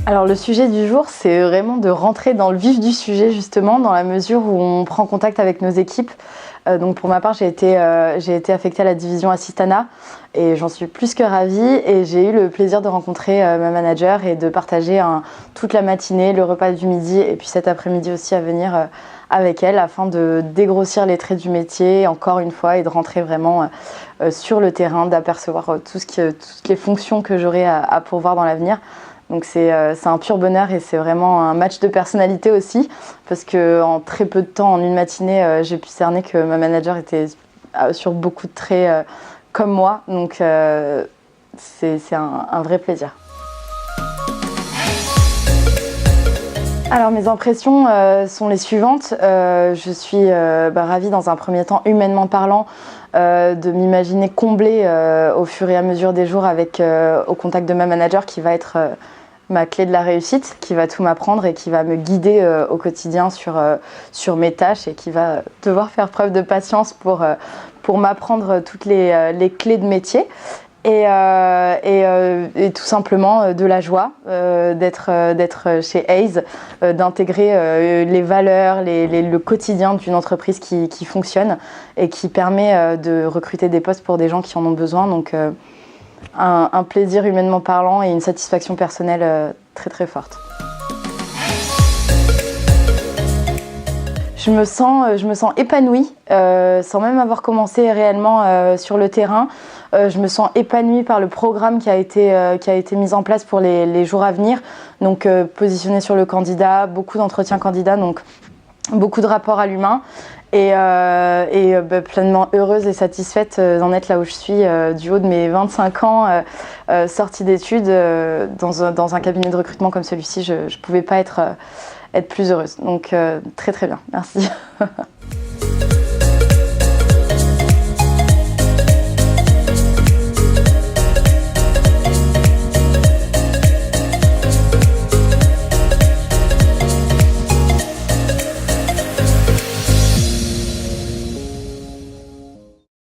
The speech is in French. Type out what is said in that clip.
Alors le sujet du jour, c'est vraiment de rentrer dans le vif du sujet justement, dans la mesure où on prend contact avec nos équipes. Donc pour ma part, j'ai été affectée à la division Assistana et j'en suis plus que ravie. Et j'ai eu le plaisir de rencontrer ma manager et de partager toute la matinée, le repas du midi et puis cet après-midi aussi à venir avec elle afin de dégrossir les traits du métier encore une fois et de rentrer vraiment sur le terrain, d'apercevoir toutes les fonctions que j'aurai à pourvoir dans l'avenir. Donc c'est un pur bonheur et c'est vraiment un match de personnalité aussi parce qu'en très peu de temps, en une matinée, j'ai pu cerner que ma manager était sur beaucoup de traits comme moi. Donc c'est un vrai plaisir. Alors mes impressions sont les suivantes. Je suis ravie dans un premier temps, humainement parlant, de m'imaginer comblée au fur et à mesure des jours au contact de ma manager qui va être ma clé de la réussite, qui va tout m'apprendre et qui va me guider au quotidien sur mes tâches et qui va devoir faire preuve de patience pour m'apprendre toutes les clés de métier. Et tout simplement de la joie d'être chez Hays, d'intégrer les valeurs, le quotidien d'une entreprise qui fonctionne et qui permet de recruter des postes pour des gens qui en ont besoin. Donc un plaisir humainement parlant et une satisfaction personnelle très très forte. Je me sens épanouie, sans même avoir commencé réellement sur le terrain. Je me sens épanouie par le programme qui a été mis en place pour les jours à venir. Donc positionné sur le candidat, beaucoup d'entretiens candidats, donc beaucoup de rapports à l'humain. Et pleinement heureuse et satisfaite d'en être là où je suis du haut de mes 25 ans, sortie d'études dans un cabinet de recrutement comme celui-ci. Je ne pouvais pas être plus heureuse. Donc très très bien, merci.